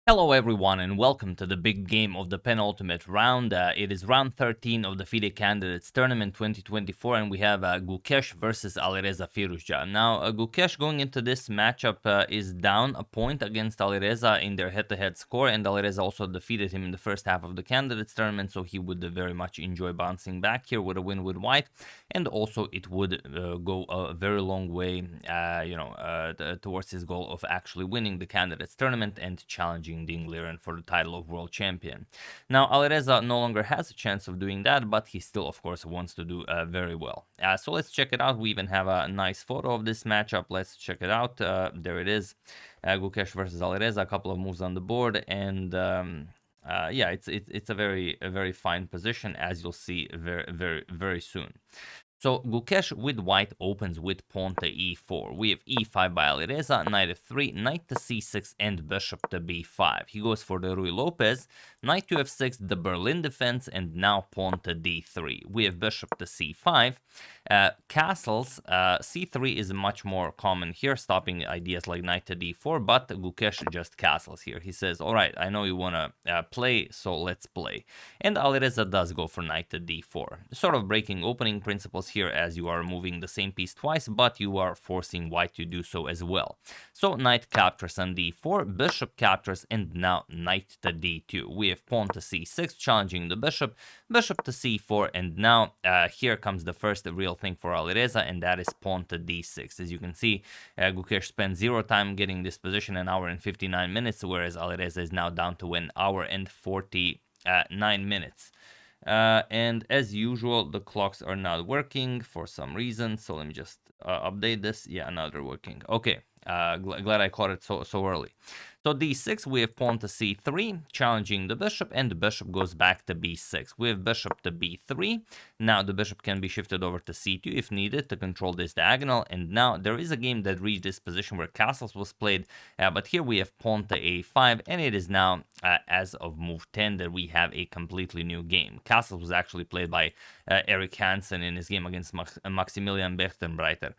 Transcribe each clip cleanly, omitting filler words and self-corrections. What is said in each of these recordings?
Hello everyone and welcome to the big game of the penultimate round. It is round 13 of the FIDE Candidates Tournament 2024 and we have Gukesh versus Alireza Firouzja. Now Gukesh going into this matchup is down a point against Alireza in their head-to-head score, and Alireza also defeated him in the first half of the Candidates Tournament, so he would very much enjoy bouncing back here with a win with white, and also it would go a very long way towards his goal of actually winning the Candidates Tournament and challenging Ding Liren for the title of world champion. Now, Alireza no longer has a chance of doing that, but he still, of course, wants to do very well. So let's check it out. We even have a nice photo of this matchup. Let's check it out. There it is. Gukesh versus Alireza, a couple of moves on the board, and yeah, it's a very fine position, as you'll see very soon. So Gukesh with white opens with pawn to e4. We have e5 by Alireza, knight f3, knight to c6, and bishop to b5. He goes for the Ruy Lopez, knight to f6, the Berlin defense, and now pawn to d3. We have bishop to c5. Castles, c3 is much more common here, stopping ideas like knight to d4, but Gukesh just castles here. He says, alright, I know you want to play, so let's play. And Alireza does go for knight to d4, sort of breaking opening principles here, as you are moving the same piece twice, but you are forcing white to do so as well. So knight captures on d4, bishop captures, and now knight to d2. We have pawn to c6, challenging the bishop, bishop to c4, and now here comes the first real thing for Alireza, and that is pawn to d6. As you can see, Gukesh spent 0 time getting this position, an hour and 59 minutes, whereas Alireza is now down to 1 hour and 49 minutes. And as usual, the clocks are not working for some reason, so let me just update this. Yeah, now they're working. Okay, glad I caught it so early. So d6, we have pawn to c3, challenging the bishop, and the bishop goes back to b6. We have bishop to b3. Now the bishop can be shifted over to c2 if needed to control this diagonal, and now there is a game that reached this position where castles was played, but here we have pawn to a5, and it is now, as of move 10, that we have a completely new game. Castles was actually played by Eric Hansen in his game against Maximilian Bertenbreiter,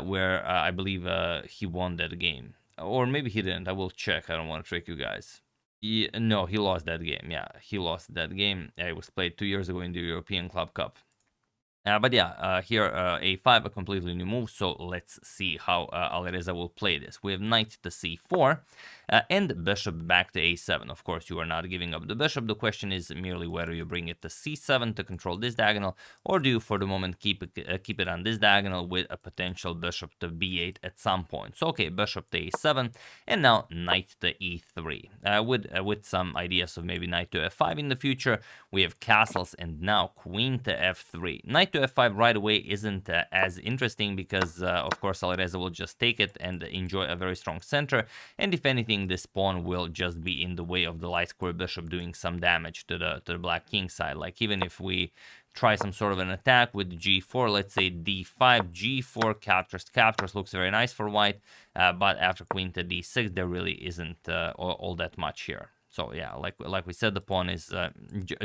where I believe he won that game. Or maybe he didn't. I will check. I don't want to trick you guys. No, he lost that game. Yeah, he lost that game. It was played 2 years ago in the European Club Cup. But yeah, here a5, a completely new move, so let's see how Alireza will play this. We have knight to c4, and bishop back to a7. Of course, you are not giving up the bishop. The question is merely whether you bring it to c7 to control this diagonal, or do you, for the moment, keep it on this diagonal with a potential bishop to b8 at some point. So, okay, bishop to a7, and now knight to e3. With some ideas of maybe knight to f5 in the future, we have castles, and now queen to f3. Knight to f5 right away isn't as interesting because, of course, Alireza will just take it and enjoy a very strong center, and if anything, this pawn will just be in the way of the light square bishop, doing some damage to the black king side. Like, even if we try some sort of an attack with g4, let's say d5, g4 captures, looks very nice for white, but after queen to d6, there really isn't all that much here. So yeah, like we said, the pawn is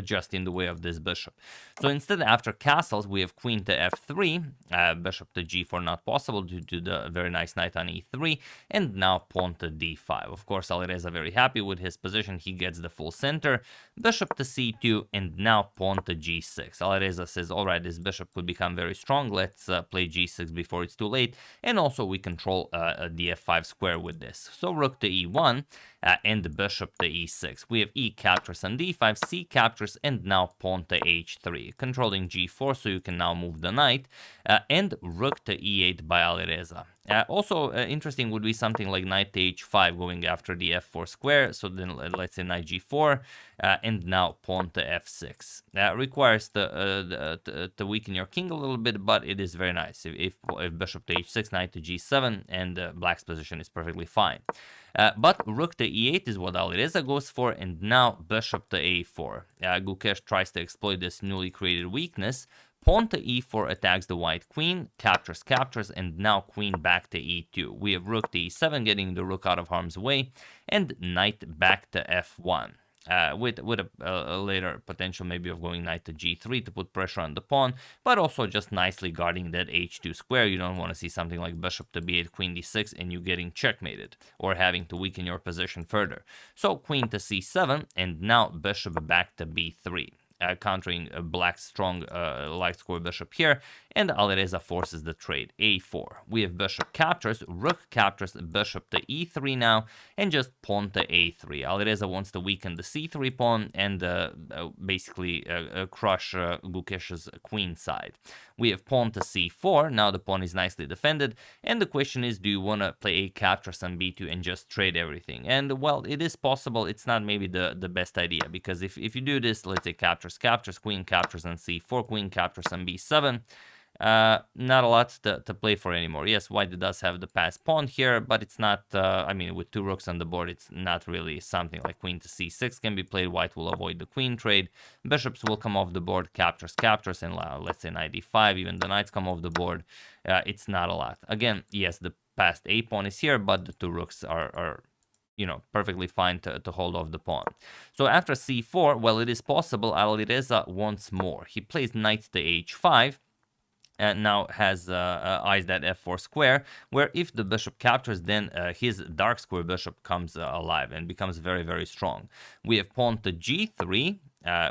just in the way of this bishop. So instead, after castles, we have queen to f3, bishop to g4 not possible due to the very nice knight on e3, and now pawn to d5. Of course, Alireza very happy with his position. He gets the full center, bishop to c2, and now pawn to g6. Alireza says, all right, this bishop could become very strong. Let's play g6 before it's too late, and also we control the f5 square with this. So rook to e1, and the bishop to e6. We have e captures on d5, c captures, and now pawn to h3, controlling g4, so you can now move the knight, and rook to e8 by Alireza. Also interesting would be something like knight to h5 going after the f4 square, so then let's say knight g4, and now pawn to f6. Requires to weaken your king a little bit, but it is very nice. If bishop to h6, knight to g7, and black's position is perfectly fine. But rook to e8 is what Alireza goes for, and now bishop to a4. Gukesh tries to exploit this newly created weakness. Pawn to e4 attacks the white queen, captures, and now queen back to e2. We have rook to e7 getting the rook out of harm's way, and knight back to f1. with a later potential maybe of going knight to g3 to put pressure on the pawn, but also just nicely guarding that h2 square. You don't want to see something like bishop to b8, queen d6, and you getting checkmated or having to weaken your position further. So queen to c7, and now bishop back to b3. Countering Black's strong light square bishop here, and Alireza forces the trade a4. We have bishop captures, rook captures, bishop to e3 now, and just pawn to a3. Alireza wants to weaken the c3 pawn and basically crush Gukesh's queen side. We have pawn to c4, now the pawn is nicely defended, and the question is, do you want to play a captures on b2 and just trade everything? And well, it is possible. It's not maybe the best idea, because if you do this, let's say captures, queen captures on c4, queen captures on b7, not a lot to play for anymore. Yes, white does have the passed pawn here, but it's not, I mean, with two rooks on the board, it's not really something like queen to c6 can be played. White will avoid the queen trade. Bishops will come off the board, captures, and let's say knight d5, even the knights come off the board. It's not a lot. Again, yes, the passed a pawn is here, but the two rooks are perfectly fine to hold off the pawn. So after c4, well, it is possible Alireza wants more. He plays knight to h5, and now has eyes that f4 square, where if the bishop captures, then his dark square bishop comes alive and becomes very, very strong. We have pawn to g3,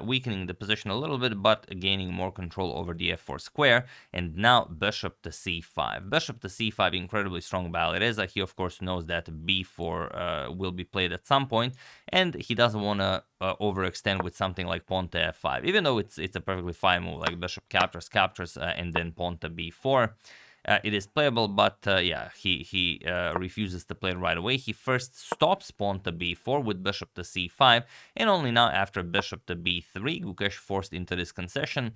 weakening the position a little bit, but gaining more control over the f4 square. And now bishop to c5. Bishop to c5, incredibly strong by Alireza. He, of course, knows that b4 will be played at some point, and he doesn't want to overextend with something like pawn to f5, even though it's a perfectly fine move, like bishop captures, and then pawn to b4. It is playable, but yeah, he refuses to play it right away. He first stops pawn to b4 with bishop to c5, and only now after bishop to b3, Gukesh, forced into this concession,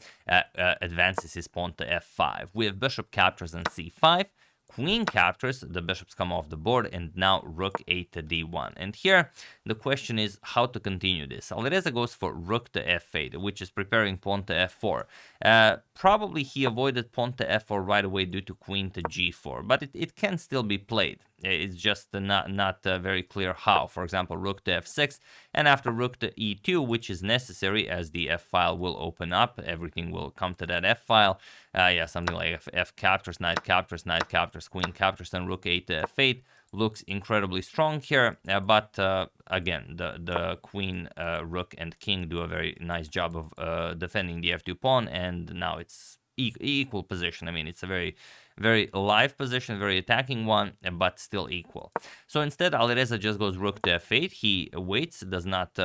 advances his pawn to f5. We have bishop captures on c5, queen captures, the bishops come off the board, and now rook a to d1. And here, the question is how to continue this. Alireza goes for rook to f8, which is preparing pawn to f4. Probably he avoided pawn to f4 right away due to queen to g4, but it can still be played. It's just not very clear how. For example, rook to f6, and after rook to e2, which is necessary as the f file will open up. Everything will come to that f file. Yeah, something like f captures, knight captures, queen captures, and rook a to f8 looks incredibly strong here. But again, the queen, rook, and king do a very nice job of defending the f2 pawn, and now it's equal position. I mean, it's a very, very live position, very attacking one, but still equal. So instead, Alireza just goes rook to f8. He waits, does not,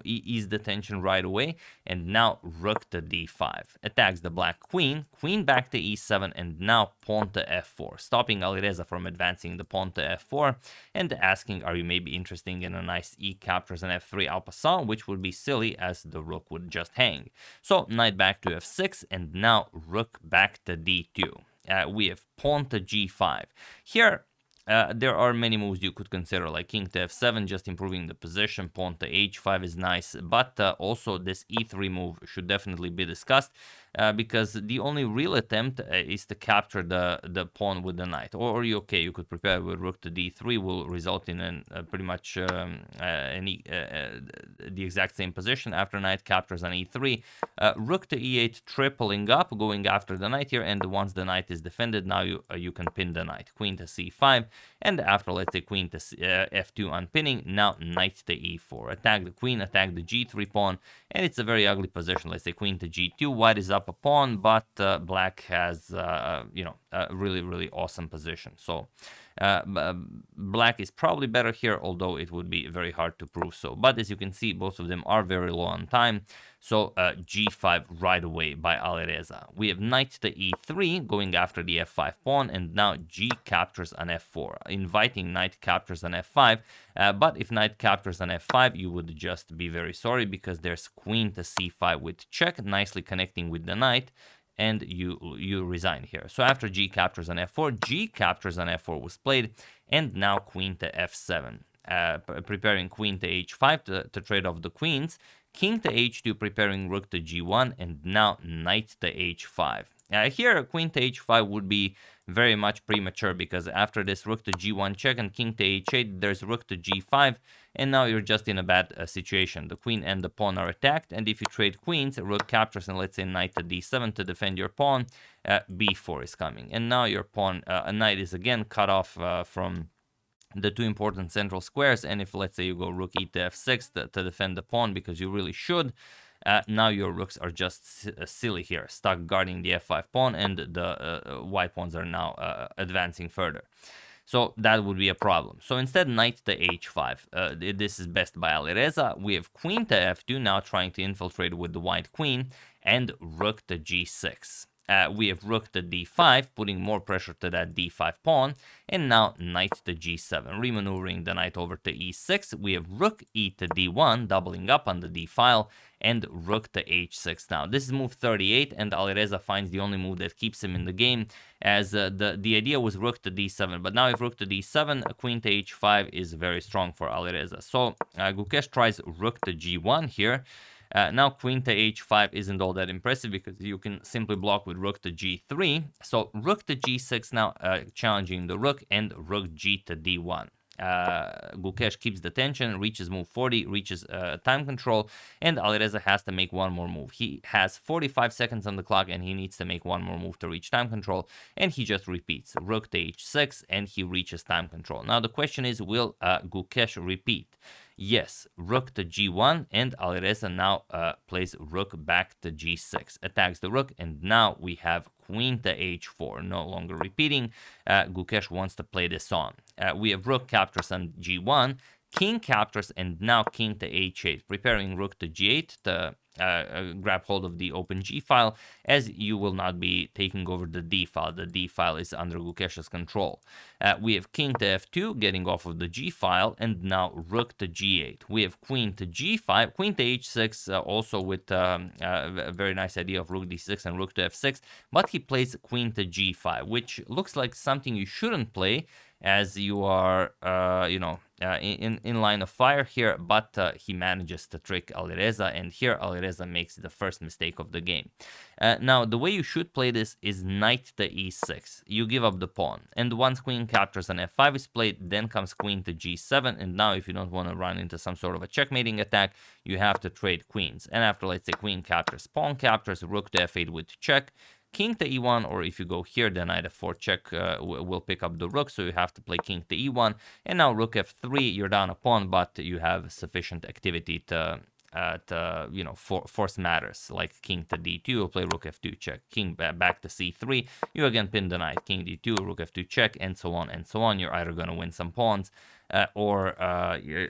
ease the tension right away, and now rook to d5. Attacks the black queen, queen back to e7, and now pawn to f4, stopping Alireza from advancing the pawn to f4, and asking, are you maybe interested in a nice e captures an f3 en passant, which would be silly as the rook would just hang. So knight back to f6, and now rook back to d2. We have pawn to g5. Here, there are many moves you could consider, like king to f7, just improving the position. Pawn to h5 is nice, but also this e3 move should definitely be discussed, because the only real attempt is to capture the pawn with the knight. Or you could prepare with rook to d3, will result in pretty much the exact same position after knight captures on e3. Rook to e8, tripling up, going after the knight here, and once the knight is defended, now you can pin the knight. Queen to c5, and after, let's say, queen to f2 unpinning, now knight to e4. Attack the queen, attack the g3 pawn, and it's a very ugly position. Let's say queen to g2, white is up a pawn, but black has, a really, really awesome position. So black is probably better here, although it would be very hard to prove so. But as you can see, both of them are very low on time. So g5 right away by Alireza. We have knight to e3, going after the f5 pawn, and now g captures on f4, inviting knight captures on f5. But if knight captures on f5, you would just be very sorry, because there's queen to c5 with check, nicely connecting with the knight, and you resign here. So after g captures on f4, g captures on f4 was played, and now queen to f7, preparing queen to h5 to trade off the queens, king to h2, preparing rook to g1, and now knight to h5. Here, queen to h5 would be very much premature, because after this rook to g1 check and king to h8, there's rook to g5, and now you're just in a bad situation. The queen and the pawn are attacked, and if you trade queens, rook captures, and let's say knight to d7 to defend your pawn, b4 is coming, and now your pawn, knight is again cut off from the two important central squares. And if, let's say, you go rook e to f6 to defend the pawn, because you really should, now your rooks are just silly here, stuck guarding the f5 pawn, and the white pawns are now advancing further. So that would be a problem. So instead, knight to h5. This is best by Alireza. We have queen to f2, now trying to infiltrate with the white queen, and rook to g6. We have rook to d5, putting more pressure to that d5 pawn, and now knight to g7, remaneuvering the knight over to e6. We have rook e to d1, doubling up on the d file, and rook to h6. Now, this is move 38, and Alireza finds the only move that keeps him in the game, as the idea was rook to d7, but now if rook to d7, queen to h5 is very strong for Alireza. So Gukesh tries rook to g1 here. Now queen to h5 isn't all that impressive, because you can simply block with rook to g3. So rook to g6 now, challenging the rook, and rook g to d1. Gukesh keeps the tension, reaches move 40, reaches time control, and Alireza has to make one more move. He has 45 seconds on the clock, and he needs to make one more move to reach time control, and he just repeats rook to h6, and he reaches time control. Now the question is, will Gukesh repeat? Yes, rook to g1, and Alireza now plays rook back to g6, attacks the rook, and now we have queen to h4, no longer repeating. Gukesh wants to play this on. We have rook captures on g1, king captures, and now king to h8, preparing rook to g8 to grab hold of the open g file, as you will not be taking over the d file. The d file is under Gukesh's control. We have king to f2, getting off of the g file, and now rook to g8. We have queen to g5, queen to h6, also with a very nice idea of rook d6 and rook to f6, but he plays queen to g5, which looks like something you shouldn't play, as you are, in line of fire here, but he manages to trick Alireza, and here Alireza makes the first mistake of the game. Now, the way you should play this is knight to e6. You give up the pawn, and once queen captures and f5 is played, then comes queen to g7, and now if you don't want to run into some sort of a checkmating attack, you have to trade queens. And after, let's say, queen captures, pawn captures, rook to f8 with check, king to e1, or if you go here, then knight f4 check will pick up the rook, so you have to play king to e1, and now rook f3, you're down a pawn, but you have sufficient activity to force matters, like king to d2, you'll play rook f2 check, king back to c3, you again pin the knight, king d2, rook f2 check, and so on and so on. You're either going to win some pawns, or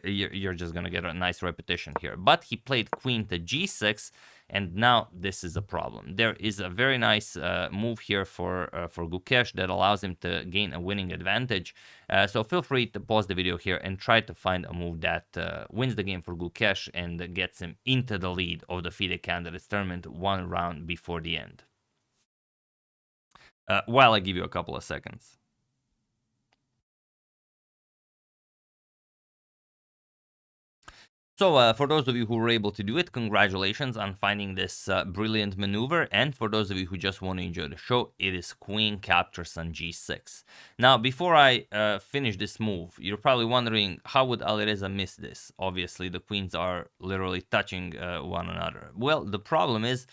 you're just going to get a nice repetition here. But he played queen to g6, and now this is a problem. There is a very nice move here for Gukesh that allows him to gain a winning advantage. So feel free to pause the video here and try to find a move that wins the game for Gukesh and gets him into the lead of the FIDE Candidates Tournament one round before the end. While I give you a couple of seconds. So for those of you who were able to do it, congratulations on finding this brilliant maneuver. And for those of you who just want to enjoy the show, it is queen captures on g6. Now, before I finish this move, you're probably wondering, how would Alireza miss this? Obviously, the queens are literally touching one another. Well, the problem is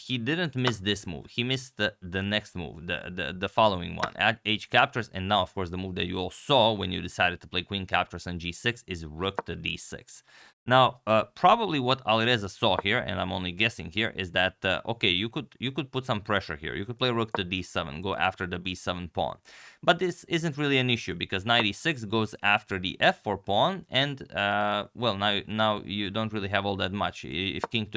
he didn't miss this move. He missed the next move, the following one, at h captures, and now, of course, the move that you all saw when you decided to play queen captures on g6 is rook to d6. Now, probably what Alireza saw here, and I'm only guessing here, is that okay, you could put some pressure here. You could play rook to d7, go after the b7 pawn, but this isn't really an issue because knight e6 goes after the f4 pawn, and well, now you don't really have all that much. If king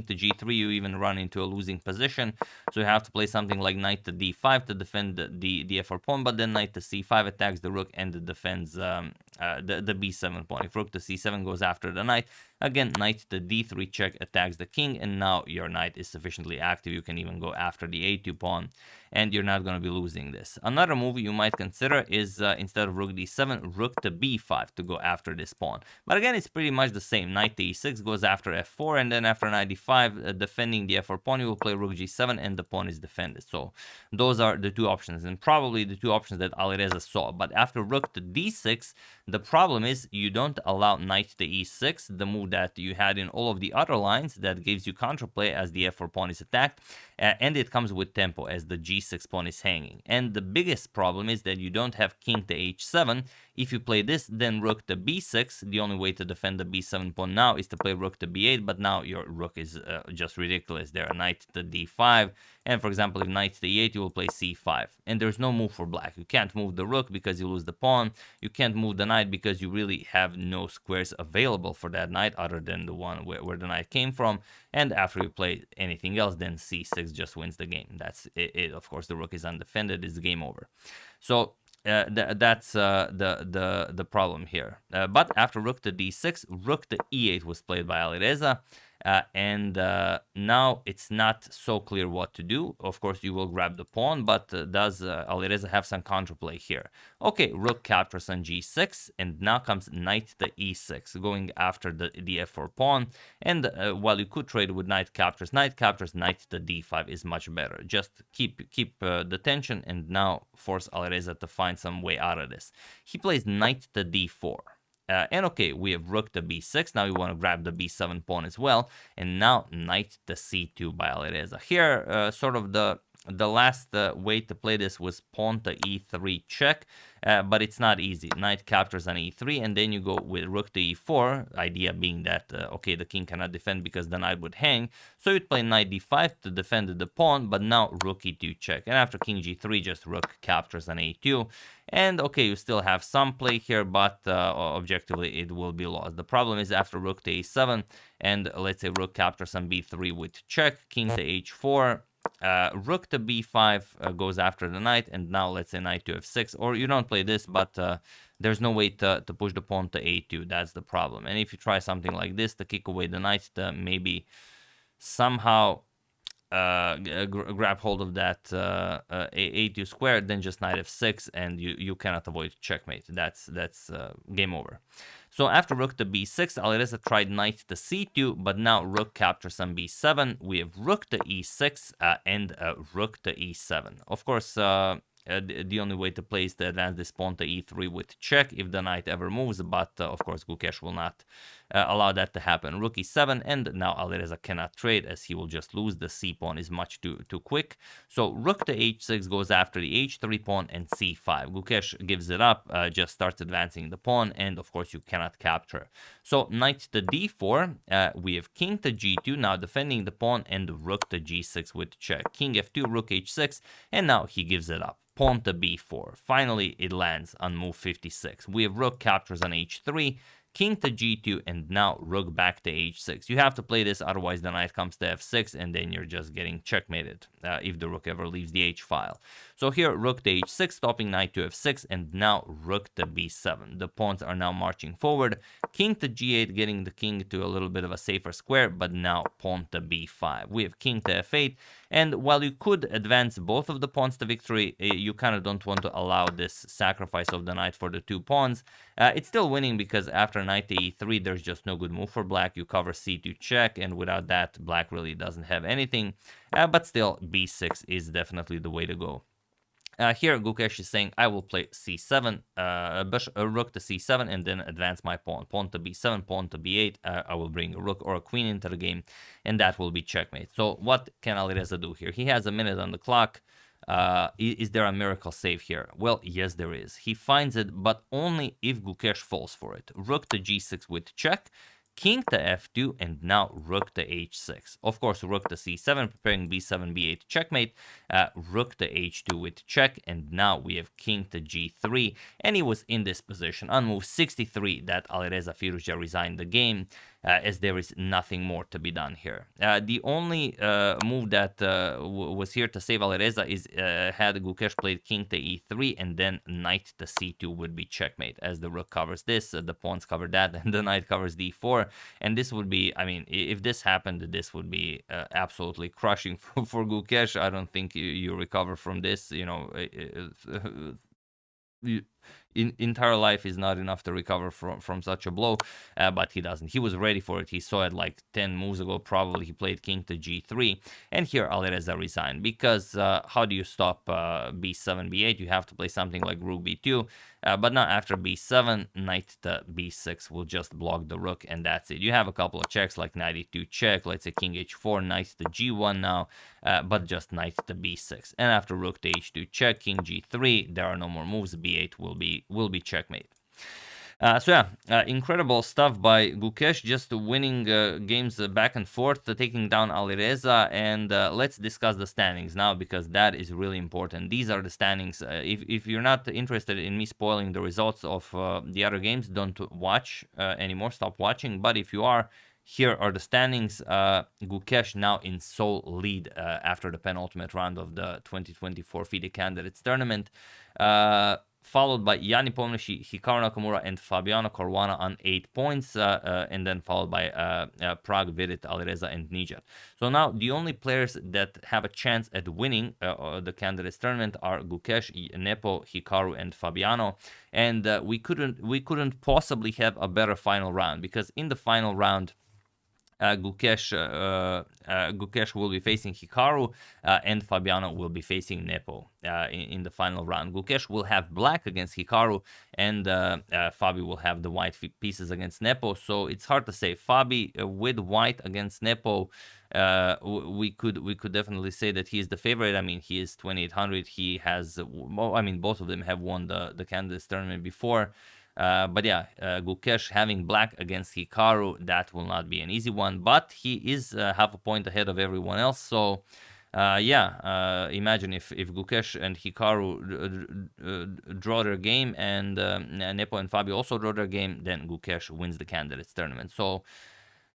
to g3, you even run into a losing position, so you have to play something like knight to d5 to defend the f4 pawn, but then knight to c5 attacks the rook and defends the b7 pawn. If rook to c7 goes after the knight, Again, knight to d3 check attacks the king, and now your knight is sufficiently active. You can even go after the a2 pawn, and you're not going to be losing this. Another move you might consider is instead of rook d7, rook to b5 to go after this pawn. But again, it's pretty much the same. Knight to e6 goes after f4, and then after knight d5, defending the f4 pawn, you will play rook g7, and the pawn is defended. So those are the two options, and probably the two options that Alireza saw. But after rook to d6, the problem is you don't allow knight to e6, the move that you had in all of the other lines that gives you counterplay as the f4 pawn is attacked, and it comes with tempo as the g6 pawn is hanging. And the biggest problem is that you don't have king to h7. If you play this, then rook to b6. The only way to defend the b7 pawn now is to play rook to b8, but now your rook is just ridiculous there. Knight to d5, and for example, if knight to e8, you will play c5. And there's no move for black. You can't move the rook because you lose the pawn. You can't move the knight because you really have no squares available for that knight other than the one where the knight came from. And after you play anything else, then c6 just wins the game. That's it. Of course, the rook is undefended. It's game over. So that's the problem here. But after rook to d6, rook to e8 was played by Alireza. And now it's not so clear what to do. Of course, you will grab the pawn, but does Alireza have some counterplay here? Okay, rook captures on g6, and now comes knight to e6, going after the f4 pawn. And while you could trade with knight captures, knight to d5 is much better. Just keep the tension, and now force Alireza to find some way out of this. He plays knight to d4. And okay, we have rook to b6. Now we want to grab the b7 pawn as well. And now knight to c2 by Alireza. Here, sort of the last way to play this was pawn to e3 check, but it's not easy. Knight captures on e3, and then you go with rook to e4, idea being that, okay, the king cannot defend because the knight would hang, so you'd play knight d5 to defend the pawn, but now rook e2 check, and after king g3, just rook captures on a2, and okay, you still have some play here, but objectively it will be lost. The problem is after rook to a7, and let's say rook captures on b3 with check, king to h4, rook to b5 goes after the knight, and now let's say knight to f6, or you don't play this, but there's no way to push the pawn to a2. That's the problem. And if you try something like this to kick away the knight, to maybe somehow grab hold of that a2 square, then just knight f6, and you cannot avoid checkmate. That's game over. So after rook to b6, Alireza tried knight to c2, but now rook captures on b7. We have rook to e6 and rook to e7. Of course, the only way to play is to advance this pawn to e3 with check if the knight ever moves, but of course Gukesh will not allow that to happen. Rook e7, and now Alireza cannot trade as he will just lose. The c pawn is much too quick. So rook to h6 goes after the h3 pawn and c5. Gukesh gives it up, just starts advancing the pawn, and of course you cannot capture. So knight to d4, we have king to g2, now defending the pawn, and rook to g6 with check. King f2, rook h6, and now he gives it up. Pawn to b4. Finally, it lands on move 56. We have rook captures on h3, king to g2, and now rook back to h6. You have to play this, otherwise the knight comes to f6, and then you're just getting checkmated if the rook ever leaves the h file. So here, rook to h6, stopping knight to f6, and now rook to b7. The pawns are now marching forward. King to g8, getting the king to a little bit of a safer square, but now pawn to b5. We have king to f8, and while you could advance both of the pawns to victory, you kind of don't want to allow this sacrifice of the knight for the two pawns. It's still winning because after knight to e3, there's just no good move for black. You cover c2 check, and without that, black really doesn't have anything. But still, b6 is definitely the way to go. Here, Gukesh is saying, I will play c7, rook to c7, and then advance my pawn. Pawn to b7, pawn to b8. I will bring a rook or a queen into the game, and that will be checkmate. So what can Alireza do here? He has a minute on the clock. Is there a miracle save here? Well, yes, there is. He finds it, but only if Gukesh falls for it. Rook to g6 with check, king to f2, and now rook to h6. Of course, rook to c7, preparing b7, b8 checkmate, rook to h2 with check, and now we have king to g3, and he was in this position on move 63 that Alireza Firouzja resigned the game. as there is nothing more to be done here. The only move that was here to save Alireza is had Gukesh played king to e3 and then knight to c2 would be checkmate, as the rook covers this, the pawns cover that, and the knight covers d4. And this would be, I mean, if this happened, this would be absolutely crushing for Gukesh. I don't think you recover from this, you know. Entire life is not enough to recover from such a blow, but he doesn't. He was ready for it. He saw it like 10 moves ago, probably. He played king to g3, and here Alireza resigned, because how do you stop b7, b8? You have to play something like rook b2, but now after b7, knight to b6 will just block the rook, and that's it. You have a couple of checks like knight e2 check, let's say king h4, knight to g1 now, but just knight to b6, and after rook to h2 check, king g3, there are no more moves. b8 will be checkmate. So yeah, incredible stuff by Gukesh, just winning games back and forth, taking down Alireza. And let's discuss the standings now, because that is really important. These are the standings. If you're not interested in me spoiling the results of the other games, don't watch anymore, stop watching. But if you are, here are the standings. Gukesh now in sole lead after the penultimate round of the 2024 FIDE Candidates Tournament. Followed by Yanni Pomnishi, Hikaru Nakamura, and Fabiano Caruana on 8 points, and then followed by Prag, Vidit, Alireza, and Nijat. So now the only players that have a chance at winning the candidates tournament are Gukesh, Nepo, Hikaru, and Fabiano. And we couldn't possibly have a better final round, because in the final round, Gukesh will be facing Hikaru, and Fabiano will be facing Nepo in the final round. Gukesh will have black against Hikaru, and Fabi will have the white pieces against Nepo. So it's hard to say. Fabi with white against Nepo, we could definitely say that he is the favorite. I mean, he is 2800. He has, well, I mean, both of them have won the candidates tournament before. But yeah, Gukesh having black against Hikaru, that will not be an easy one, but he is half a point ahead of everyone else. So yeah, imagine if Gukesh and Hikaru draw their game, and Nepo and Fabio also draw their game, then Gukesh wins the candidates tournament. So,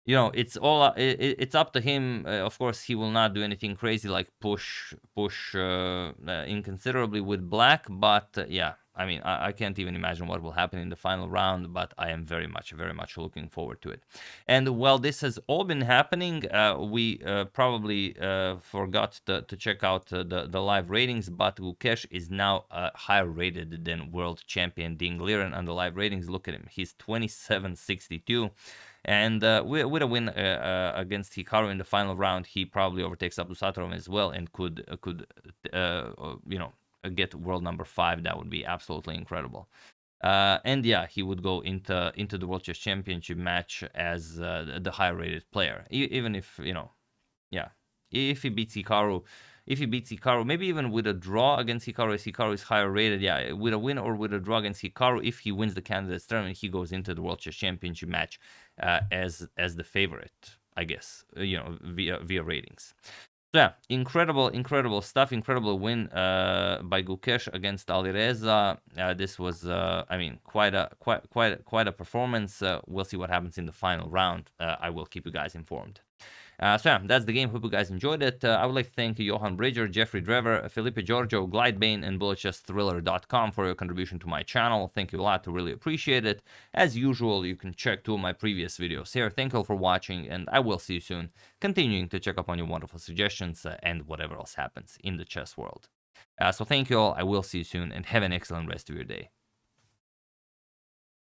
you know, it's all it's up to him. Of course, he will not do anything crazy like push inconsiderably with black, but yeah, I mean, I can't even imagine what will happen in the final round, but I am very much looking forward to it. And while this has all been happening, we probably forgot to check out the live ratings, but Gukesh is now higher rated than world champion Ding Liren on the live ratings. Look at him, he's 2762. And with a win against Hikaru in the final round, he probably overtakes Abdusattorov as well, and could you know, get world number 5. That would be absolutely incredible. And yeah, he would go into the World Chess Championship match as the higher rated player, even if, you know, yeah, if he beats Hikaru. If he beats Hikaru, maybe even with a draw against Hikaru, as Hikaru is higher rated, yeah, with a win or with a draw against Hikaru, if he wins the candidates tournament, he goes into the World Chess Championship match as the favorite, I guess, you know, via ratings. So yeah, incredible stuff. Incredible win by Gukesh against Alireza. This was, I mean, quite a performance. We'll see what happens in the final round. I will keep you guys informed. So yeah, that's the game. Hope you guys enjoyed it. I would like to thank Johan Bridger, Jeffrey Drever, Felipe Giorgio, Glidebane, and BulletChessThriller.com for your contribution to my channel. Thank you a lot. I really appreciate it. As usual, you can check 2 of my previous videos here. Thank you all for watching, and I will see you soon, continuing to check up on your wonderful suggestions and whatever else happens in the chess world. So thank you all. I will see you soon, and have an excellent rest of your day.